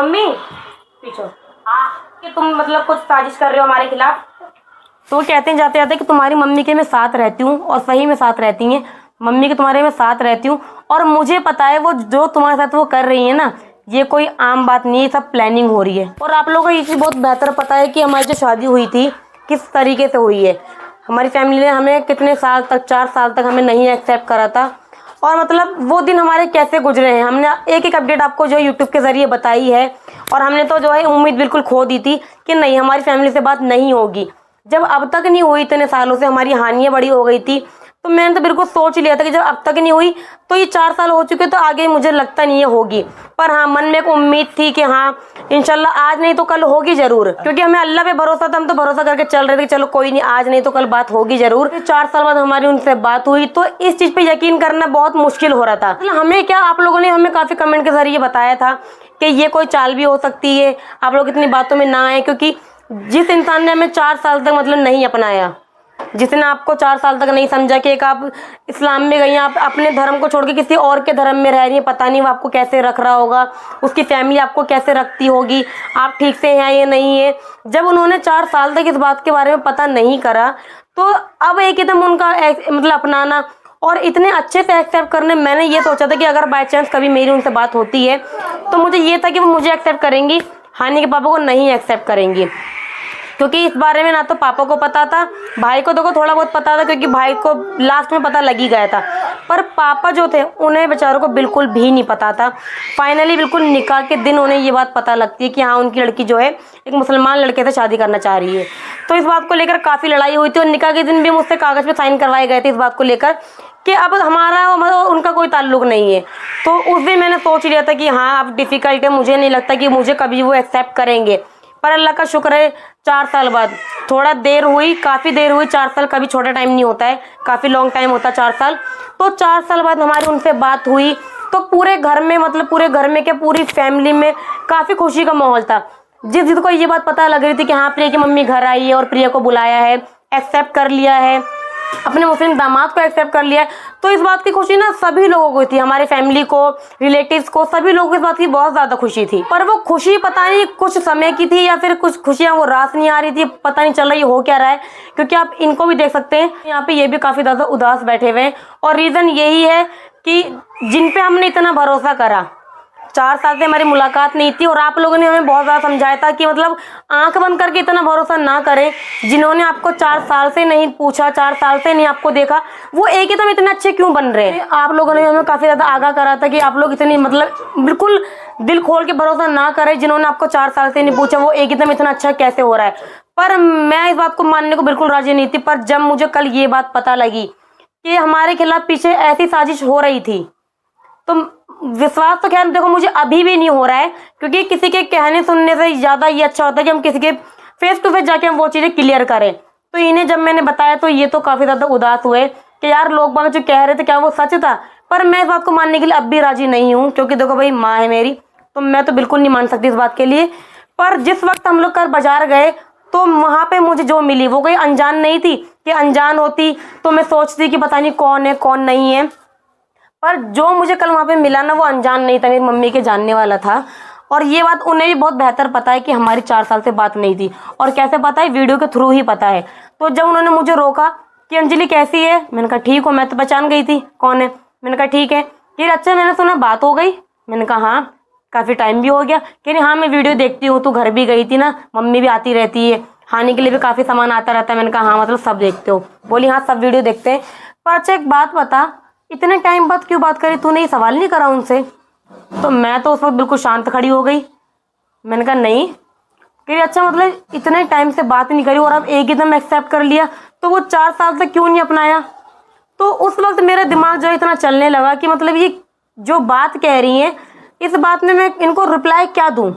Mummy पीछे कि तुम मतलब कुछ साजिश कर रहे हो हमारे खिलाफ। तो वो कहते हैं जाते जाते कि तुम्हारी मम्मी के मैं साथ रहती हूँ, और सही में साथ रहती हैं मम्मी के, तुम्हारे मैं साथ रहती हूँ। और मुझे पता है वो जो तुम्हारे साथ वो कर रही है ना, ये कोई आम बात नहीं है, सब प्लानिंग हो रही है। और आप लोगों को ये चीज़ बहुत बेहतर पता है कि हमारी जो शादी हुई थी किस तरीके से हुई है। हमारी फैमिली ने हमें कितने साल तक, 4 साल तक हमें नहीं एक्सेप्ट करा था। और मतलब वो दिन हमारे कैसे गुजरे हैं, हमने एक एक अपडेट आपको जो है यूट्यूब के ज़रिए बताई है। और हमने तो जो है उम्मीद बिल्कुल खो दी थी कि नहीं, हमारी फैमिली से बात नहीं होगी। जब अब तक नहीं हुई, इतने सालों से हमारी हानियाँ बड़ी हो गई थी, तो मैंने तो बिल्कुल सोच लिया था कि जब अब तक नहीं हुई तो ये 4 साल हो चुके, तो आगे मुझे लगता नहीं है होगी। पर हाँ, मन में एक उम्मीद थी कि हाँ इंशाल्लाह आज नहीं तो कल होगी जरूर, क्योंकि हमें अल्लाह पे भरोसा था। हम तो भरोसा करके चल रहे थे कि चलो कोई नहीं, आज नहीं तो कल बात होगी जरूर। 4 साल बाद हमारी उनसे बात हुई, तो इस चीज़ पे यकीन करना बहुत मुश्किल हो रहा था। मतलब हमें क्या, आप लोगों ने हमें काफ़ी कमेंट के जरिए बताया था कि ये कोई चाल भी हो सकती है, आप लोग इतनी बातों में ना आए। क्योंकि जिस इंसान ने हमें 4 साल तक मतलब नहीं अपनाया, जिसने आपको 4 साल तक नहीं समझा कि एक आप इस्लाम में गई, आप अपने धर्म को छोड़ के किसी और के धर्म में रह रही हैं, पता नहीं वो आपको कैसे रख रहा होगा, उसकी फैमिली आपको कैसे रखती होगी, आप ठीक से हैं या नहीं है। जब उन्होंने 4 साल तक इस बात के बारे में पता नहीं करा, तो अब एकदम उनका मतलब अपनाना और इतने अच्छे से एक्सेप्ट करने, मैंने ये सोचा था कि अगर बाई चांस कभी मेरी उनसे बात होती है तो मुझे ये था कि वो मुझे एक्सेप्ट करेंगी, हानि के पापा को नहीं एक्सेप्ट करेंगी। क्योंकि इस बारे में ना तो पापा को पता था, भाई को देखो थोड़ा बहुत पता था क्योंकि भाई को लास्ट में पता लग ही गया था, पर पापा जो थे उन्हें बेचारों को बिल्कुल भी नहीं पता था। फाइनली बिल्कुल निकाह के दिन उन्हें ये बात पता लगती है कि हाँ उनकी लड़की जो है एक मुसलमान लड़के से शादी करना चाह रही है। तो इस बात को लेकर काफ़ी लड़ाई हुई थी और निकाह के दिन भी मुझसे कागज़ पे साइन करवाए गए थे इस बात को लेकर कि अब हमारा मतलब उनका कोई ताल्लुक नहीं है। तो उस दिन मैंने सोच लिया था कि हाँ अब डिफ़िकल्ट है, मुझे नहीं लगता कि मुझे कभी वो एक्सेप्ट करेंगे। पर अल्लाह का शुक्र है 4 साल बाद, थोड़ा देर हुई, काफ़ी देर हुई, 4 साल कभी छोटा टाइम नहीं होता है, काफ़ी लॉन्ग टाइम होता है 4 साल। तो 4 साल बाद हमारी उनसे बात हुई, तो पूरे घर में मतलब पूरे घर में क्या पूरी फैमिली में काफ़ी खुशी का माहौल था। जिसको ये बात पता लग रही थी कि हाँ प्रिया की मम्मी घर आई है और प्रिया को बुलाया है, एक्सेप्ट कर लिया है, अपने मुस्लिम दामाद को एक्सेप्ट कर लिया है, तो इस बात की खुशी ना सभी लोगों को थी, हमारे फैमिली को, रिलेटिव्स को, सभी लोगों को इस बात की बहुत ज़्यादा खुशी थी। पर वो खुशी पता नहीं कुछ समय की थी या फिर कुछ खुशियाँ वो रास नहीं आ रही थी, पता नहीं चल रहा ये हो क्या रहा है। क्योंकि आप इनको भी देख सकते हैं, यहाँ पे ये भी काफ़ी ज़्यादा उदास बैठे हुए हैं, और रीज़न यही है कि जिन पे हमने इतना भरोसा करा, 4 साल से हमारी मुलाकात नहीं थी, और आप लोगों ने हमें बहुत ज़्यादा समझाया था कि मतलब आंख बंद करके इतना भरोसा ना करें। जिन्होंने आपको 4 साल से नहीं पूछा, 4 साल से नहीं आपको देखा, वो एक ही इतने अच्छे क्यों बन रहे हैं। आप लोगों ने हमें काफ़ी ज़्यादा आगाह करा था कि आप लोग इतनी मतलब बिल्कुल दिल खोल के भरोसा ना करें, जिन्होंने आपको 4 साल से नहीं पूछा वो एक एकदम इतना अच्छा कैसे हो रहा है। पर मैं इस बात को मानने को बिल्कुल राजी नहीं थी। पर जब मुझे कल ये बात पता लगी कि हमारे खिलाफ पीछे ऐसी साजिश हो रही थी, तो विश्वास तो खैर देखो मुझे अभी भी नहीं हो रहा है, क्योंकि किसी के कहने सुनने से ज़्यादा ये अच्छा होता है कि हम किसी के फेस टू फेस जाके हम वो चीज़ें क्लियर करें। तो इन्हें जब मैंने बताया तो ये तो काफ़ी ज़्यादा उदास हुए कि यार लोग बाग जो कह रहे थे क्या वो सच था। पर मैं इस बात को मानने के लिए अब भी राजी नहीं हूँ, क्योंकि देखो भाई माँ है मेरी, तो मैं तो बिल्कुल नहीं मान सकती इस बात के लिए। पर जिस वक्त हम लोग कल बाजार गए तो वहाँ पे मुझे जो मिली वो कोई अनजान नहीं थी, कि अनजान होती तो मैं सोचती कि पता नहीं कौन है कौन नहीं है। पर जो मुझे कल वहाँ पे मिला ना वो अनजान नहीं था, मेरी मम्मी के जानने वाला था। और ये बात उन्हें भी बहुत बेहतर पता है कि हमारी 4 साल से बात नहीं थी। और कैसे पता है, वीडियो के थ्रू ही पता है। तो जब उन्होंने मुझे रोका कि अंजलि कैसी है, मैंने कहा ठीक हो, मैं तो पहचान गई थी कौन है। मैंने कहा ठीक है। कि अच्छा मैंने सुना बात हो गई। मैंने कहा हाँ काफ़ी टाइम भी हो गया। कह रही हाँ मैं वीडियो देखती हूँ, तू घर भी गई थी ना, मम्मी भी आती रहती है, खाने के लिए भी काफ़ी सामान आता रहता है। मैंने कहा हाँ मतलब सब देखते हो। बोली हाँ सब वीडियो देखते हैं। पर अच्छा एक बात बता, इतने टाइम बाद क्यों बात करी, तूने ये सवाल नहीं करा उनसे? तो मैं तो उस वक्त बिल्कुल शांत खड़ी हो गई। मैंने कहा नहीं। कह रही अच्छा मतलब इतने टाइम से बात नहीं करी और अब एक एकदम एक्सेप्ट कर लिया, तो वो 4 साल तक क्यों नहीं अपनाया? तो उस वक्त मेरा दिमाग जो इतना चलने लगा कि मतलब ये जो बात कह रही हैं इस बात में मैं इनको रिप्लाई क्या दूं,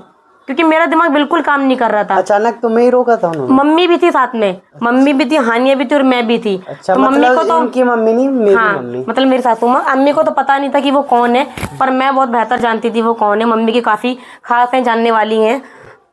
क्योंकि मेरा दिमाग बिल्कुल काम नहीं कर रहा था। अचानक तुम्हें ही रोका था उन्होंने? मम्मी भी थी साथ में, मम्मी भी थी, हानिया भी थी और मैं भी थी। अच्छा, तो मतलब मम्मी को तो इनकी मम्मी नहीं, मेरी मम्मी। मतलब मेरी सासू माँ। अम्मी को तो पता नहीं था कि वो कौन है, पर मैं बहुत बेहतर जानती थी वो कौन है। मम्मी की काफ़ी खास हैं, जानने वाली हैं।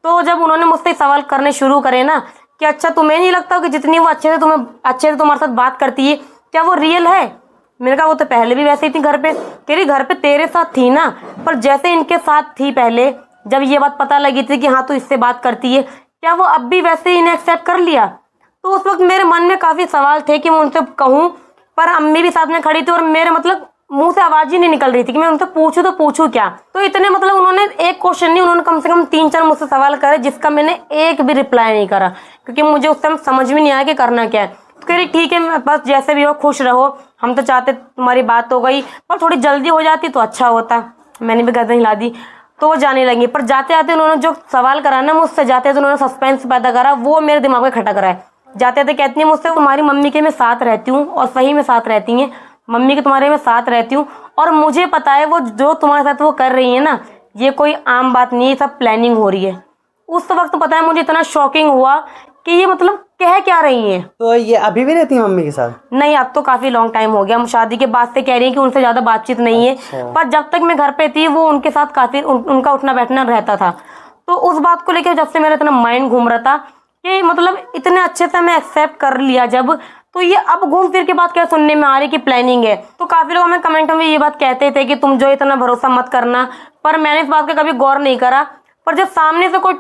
तो जब उन्होंने मुझसे सवाल करने शुरू करे ना कि अच्छा तुम्हें नहीं लगता कि जितनी वो अच्छे से तुम्हारे साथ बात करती है क्या वो रियल है? मैंने कहा वो तो पहले भी वैसे ही थी घर पे। कह रही घर पे तेरे साथ थी ना, पर जैसे इनके साथ थी पहले जब ये बात पता लगी थी कि हाँ तू इससे बात करती है, क्या वो अब भी वैसे ही इन्हें एक्सेप्ट कर लिया? तो उस वक्त मेरे मन में काफ़ी सवाल थे कि मैं उनसे कहूँ, पर अम्मी भी साथ में खड़ी थी और मेरे मतलब मुंह से आवाज़ ही नहीं निकल रही थी कि मैं उनसे पूछूं तो पूछूं क्या। तो इतने मतलब उन्होंने एक क्वेश्चन नहीं, उन्होंने कम से कम 3-4 मुझसे सवाल करे, जिसका मैंने एक भी रिप्लाई नहीं करा, क्योंकि मुझे उस टाइम समझ में नहीं आया कि करना क्या है। तो कह रही ठीक है, बस जैसे भी हो खुश रहो, हम तो चाहते तुम्हारी बात हो गई, पर थोड़ी जल्दी हो जाती तो अच्छा होता। मैंने भी गर्दन हिला दी। तो वो जाने लगी, पर जाते जाते उन्होंने जो सवाल करा ना मुझसे, जाते जाते उन्होंने सस्पेंस पैदा करा, वो मेरे दिमाग में खटक रहा है। जाते जाते कहती है मुझसे, तुम्हारी मम्मी के मैं साथ रहती हूँ, और सही में साथ रहती हैं, मम्मी के तुम्हारे में साथ रहती हूँ, और मुझे पता है वो जो तुम्हारे साथ वो कर रही है ना, ये कोई आम बात नहीं है, सब प्लानिंग हो रही है। उस वक्त पता है मुझे इतना शॉकिंग हुआ कि ये मतलब कह क्या रही हैं। तो ये अभी भी रहती है मम्मी के साथ? नहीं, अब तो काफी लॉन्ग टाइम हो गया, शादी के बाद से कह रही है कि उनसे ज्यादा बातचीत नहीं है। पर जब तक मैं घर पे थी वो उनके साथ काफी उनका उठना बैठना रहता था। तो उस बात को लेकर जब से मेरा इतना माइंड घूम रहा था कि मतलब इतने अच्छे से मैं एक्सेप्ट कर लिया जब, तो ये अब घूम फिर के बात क्या सुनने में आ रही कि प्लानिंग है। तो काफी लोग हमें कमेंट में ये बात कहते थे कि तुम जो इतना भरोसा मत करना, पर मैंने इस बात का कभी गौर नहीं करा। पर जब सामने से कोई